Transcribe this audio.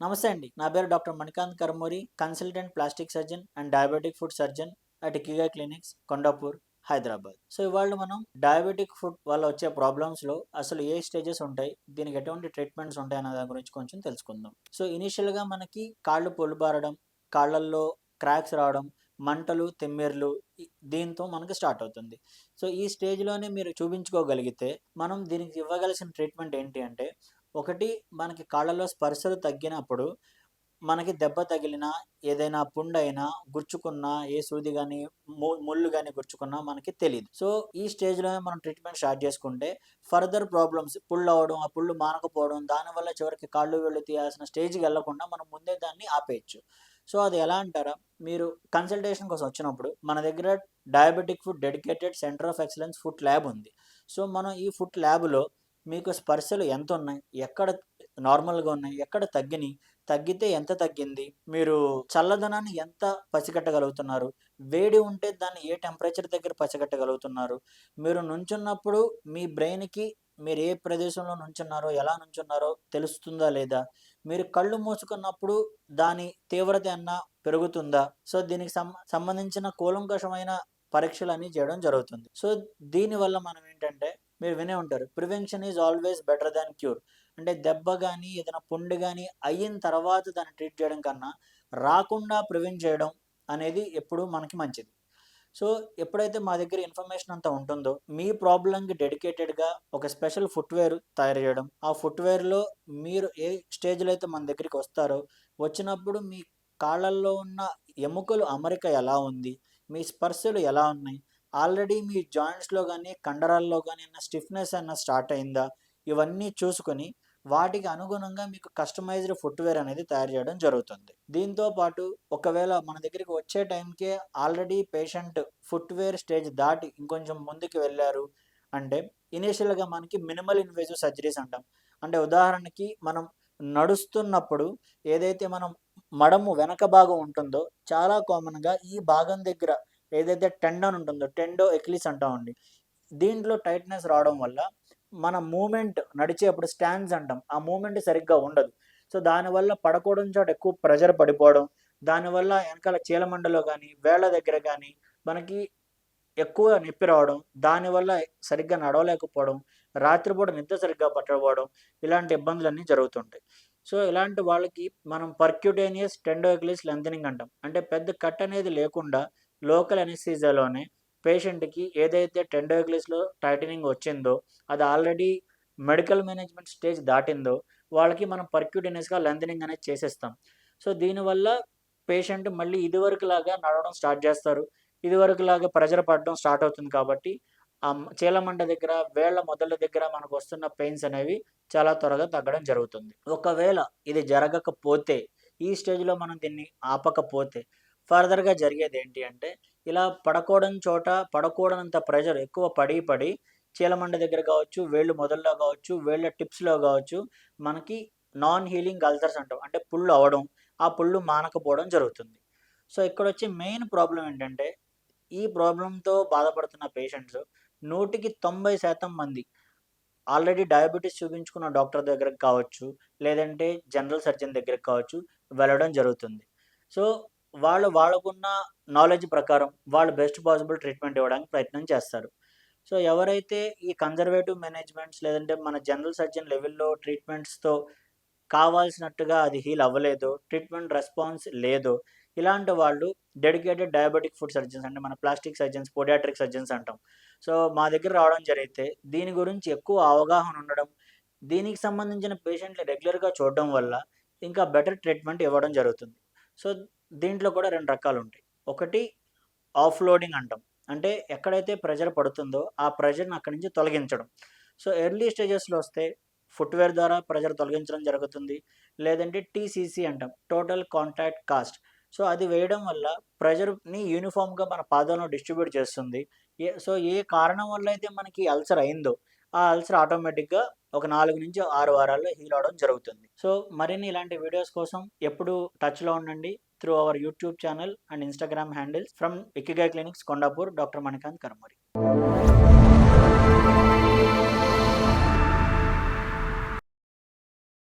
నమస్తే అండి. నా పేరు doctor Manikanth Karmuri, consultant plastic surgeon and diabetic foot surgeon at Ikiga clinics, Kondapur, Hyderabad. So ఇవాళ మనం డయాబెటిక్ ఫుడ్ వల్ల వచ్చే ప్రాబ్లమ్స్‌లో అసలు ఏ స్టేజెస్ ఉంటాయి? దీనికి ఎటువంటి ట్రీట్మెంట్స్ ఉంటాయి అన్న దాని గురించి కొంచెం తెలుసుకుందాం. సో ఇనీషియల్‌గా మనకి కాళ్ళు పొల్లుబారడం, కాళ్ళల్లో క్రాక్స్ రావడం, మంటలు, తిమ్మిర్లు దీంతో మనకి స్టార్ట్ అవుతుంది. సో ఈ స్టేజ్‌లోనే మీరు చూపించుకోగలిగితే మనం దీనికి ఇవ్వగలిసిన ట్రీట్మెంట్ ఏంటి అంటే ఒకటి మనకి కాళ్ళలో స్పర్శలు తగ్గినప్పుడు, మనకి దెబ్బ తగిలినా, ఏదైనా పుండైనా, గుచ్చుకున్నా, ఏ సూది గాని, ముళ్ళు గాని గుచ్చుకున్నా మనకి తెలీదు. సో, ఈ స్టేజ్‌లోనే మనం ట్రీట్మెంట్ స్టార్ట్ చేసుకుంటే, ఫర్దర్ ప్రాబ్లమ్స్ పుళ్ళవ్వడం, ఆ పుళ్ళు మానకపోవడం, దానివల్ల చివరికి కాళ్ళు, వేళ్ళు తీయాల్సిన స్టేజ్‌కెళ్ళకుండా మనం ముందే దాన్ని ఆపేయొచ్చు. సో, అది ఎలా అంటారా? మీరు కన్సల్టేషన్ కోసం వచ్చినప్పుడు, మన దగ్గర diabetic food dedicated centre of excellence foot lab ఉంది. సో, మనం ఈ ఫుట్ ల్యాబ్‌లో మీకు స్పర్శలు ఎంతున్నయి? ఎక్కడ నార్మల్‌గా ఉన్నాయి? ఎక్కడ తగ్గినియి? తగ్గితే ఎంత తగ్గింది? మీరు చల్లదనాన్ని ఎంత పసిగట్టగలుగుతున్నారు? వేడి ఉంటే దాన్ని ఏ టెంపరేచర్ దగ్గర పసిగట్టగలుగుతున్నారు? మీరు నుంచున్నప్పుడు మీ బ్రెయిన్‌కి మీరు ఏ ప్రదేశంలో నుంచున్నారో, ఎలా నుంచున్నారో తెలుస్తుందా లేదా? మీరు కళ్ళు మూసుకున్నప్పుడు దాని తీవ్రత ఏమన్నా పెరుగుతుందా? సో, దీనికి సంబంధించిన కూలంకషమైన పరీక్షలన్నీ చేయడం జరుగుతుంది. సో, దీనివల్ల మనం ఏంటంటే మీరు వినే ఉంటారు. Prevention is always better than cure. అంటే దెబ్బ గాని, ఏదైనా పుండు గాని అయిన తర్వాత దాన్ని ట్రీట్ చేయడం కన్నా, రాకుండా ప్రివెంట్ చేయడం అనేది ఎప్పుడూ మనకి మంచిది. సో, ఎప్పుడైతే మా దగ్గర ఇన్ఫర్మేషన్ అంతా ఉంటుందో, మీ ప్రాబ్లమ్‌కి డెడికేటెడ్‌గా ఒక స్పెషల్ ఫుట్‌వేర్ తయారు చేయడం. ఆ ఫుట్‌వేర్‌లో మీరు ఏ స్టేజ్‌లో అయితే మన దగ్గరికొస్తారో, వచ్చినప్పుడు మీ కాళ్ళల్లో ఉన్న ఎముకలు అమరిక ఎలా ఉంది? మీ స్పర్శలు ఎలా ఉన్నాయి? ఆల్రెడీ మీ జాయింట్స్‌లో గాని, కండరాల్లో గాని ఏమన్నా స్టిఫ్‌నెస్ ఏమన్నా స్టార్ట్ అయిందా? ఇవన్నీ చూసుకొని, వాటికి అనుగుణంగా మీకు కస్టమైజ్డ్ ఫుట్‌వేర్ అనేది తయారు చేయడం జరుగుతుంది. దీంతో పాటు ఒకవేళ మన దగ్గరికి వచ్చే టైంకే ఆల్రెడీ పేషెంట్ ఫుట్‌వేర్ స్టేజ్ దాటి ఇంకొంచెం ముందుకు వెళ్లారు అంటే, ఇనీషియల్‌గా మనకి మినిమల్ ఇన్వేసివ్ సర్జరీస్ అంటాం. అంటే ఉదాహరణకి మనం నడుస్తున్నప్పుడు ఏదైతే మనం మడము వెనక భాగం ఉంటుందో, చాలా కామన్‌గా ఈ భాగం దగ్గర ఏదైతే టెండన్ ఉంటుందో, టెండో ఎక్లిస్ అంటామండి. దీంట్లో టైట్‌నెస్ రావడం వల్ల మన మూవ్‌మెంట్ నడిచేప్పుడు స్టాన్స్ అంటాం. ఆ మూవ్‌మెంట్ సరిగ్గా ఉండదు. సో, దానివల్ల పడకూడని చోట ఎక్కువ ప్రెషర్ పడిపోవడం, దానివల్ల ఎనకాల చీలమండలో గాని, వేళ్ళ దగ్గర గాని మనకి ఎక్కువ నొప్పి రావడం, దానివల్ల సరిగ్గా నడవలేకపోవడం, రాత్రిపూట నిద్ర సరిగ్గా పట్టకపోవడం, ఇలాంటి ఇబ్బందులన్నీ జరుగుతుంటాయి. సో, ఇలాంటి వాళ్ళకి మనం పర్క్యూటేనియస్ టెండోక్లిస్ లెంథెనింగ్ అంటాం. అంటే పెద్ద కట్ అనేది లేకుండా లోకల్ అనెస్థీసియాలోనే పేషెంట్‌కి ఏదైతే టెండోక్లిస్‌లో టైటనింగ్ వచ్చిందో, అది ఆల్రెడీ మెడికల్ మేనేజ్మెంట్ స్టేజ్ దాటిందో, వాళ్ళకి మనం పర్క్యూటేనియస్‌గా లెంథెనింగ్ అనేది చేసేస్తాం. సో, దీనివల్ల పేషెంట్ మళ్ళీ ఇదివరకులాగా నడవడం స్టార్ట్ చేస్తారు. ఇదివరకులాగా ప్రెషర్ పడడం స్టార్ట్ అవుతుంది కాబట్టి, చీలమండ దగ్గర, వేళ్ళ మొదళ్ళ దగ్గర మనకొస్తున్న పెయిన్స్ అనేవి చాలా త్వరగా తగ్గడం జరుగుతుంది. ఒకవేళ ఇది జరగకపోతే, ఈ స్టేజ్‌లో మనం దీన్ని ఆపకపోతే, ఫర్దర్‌గా జరిగేదేంటి అంటే, ఇలా పడకూడని చోట పడకూడనంత ప్రెషర్ ఎక్కువ పడి చీలమండ దగ్గర కావచ్చు, వేళ్ళు మొదల్లో కావచ్చు, వేళ్ళ టిప్స్‌లో కావచ్చు, మనకి నాన్ హీలింగ్ అల్సర్స్ అంటాం. అంటే పుళ్ళు అవ్వడం, ఆ పుళ్ళు మానకపోవడం జరుగుతుంది. సో, ఇక్కడొచ్చే మెయిన్ ప్రాబ్లమ్ ఏంటంటే, ఈ ప్రాబ్లమ్‌తో బాధపడుతున్న పేషెంట్స్ 100కి 90% మంది ఆల్రెడీ డయాబెటిస్ చూపించుకున్న డాక్టర్ దగ్గరకి కావచ్చు, లేదంటే జనరల్ సర్జన్ దగ్గరకి కావచ్చు వెళ్ళడం జరుగుతుంది. సో, వాళ్ళకున్న నాలెడ్జ్ ప్రకారం వాళ్ళు బెస్ట్ పాసిబుల్ ట్రీట్మెంట్ ఇవ్వడానికి ప్రయత్నం చేస్తారు. సో, ఎవరైతే ఈ కన్జర్వేటివ్ మేనేజ్మెంట్స్ లేదంటే మన జనరల్ సర్జన్ లెవెల్‌లో ట్రీట్మెంట్స్‌తో కావాల్సినట్టుగా అది హీల్ అవ్వలేదో, ట్రీట్మెంట్ రెస్పాన్స్ లేదో, ఇలాంటి వాళ్ళు డెడికేటెడ్ డయాబెటిక్ ఫుడ్ సర్జన్స్ అంటే మన ప్లాస్టిక్ సర్జన్స్, పోడియాట్రిక్ సర్జన్స్ అంటాం. సో, మా దగ్గర రావడం జరిగితే దీని గురించి ఎక్కువ అవగాహన ఉండడం, దీనికి సంబంధించిన పేషెంట్‌ని రెగ్యులర్‌గా చూడడం వల్ల ఇంకా బెటర్ ట్రీట్మెంట్ ఇవ్వడం జరుగుతుంది. సో, దీంట్లో కూడా 2 రకాలుంటాయి. ఒకటి ఆఫ్‌లోడింగ్ అంటాం. అంటే ఎక్కడైతే ప్రెషర్ పడుతుందో, ఆ ప్రెషర్‌ని అక్కడి నుంచి తొలగించడం. సో, ఎర్లీ స్టేజెస్‌లో వస్తే ఫుట్‌వేర్ ద్వారా ప్రెషర్ తొలగించడం జరుగుతుంది. లేదంటే టీసీసీ అంటాం. Total contact cost. సో, అది వేయడం వల్ల ప్రెషర్‌ని యూనిఫార్మ్‌గా మన పాదంలో డిస్ట్రిబ్యూట్ చేస్తుంది. ఏ కారణం వల్ల అయితే మనకి అల్సర్ అయిందో, ఆ అల్సర్ ఆటోమేటిక్‌గా ఒక 4-6 వారాల్లో హీల్ అవ్వడం జరుగుతుంది. సో, మరిన్ని ఇలాంటి వీడియోస్ కోసం ఎప్పుడూ టచ్‌లో ఉండండి. through our YouTube channel and Instagram handles from Ikigai Clinics, Kondapur, Dr. Manikant Karmuri.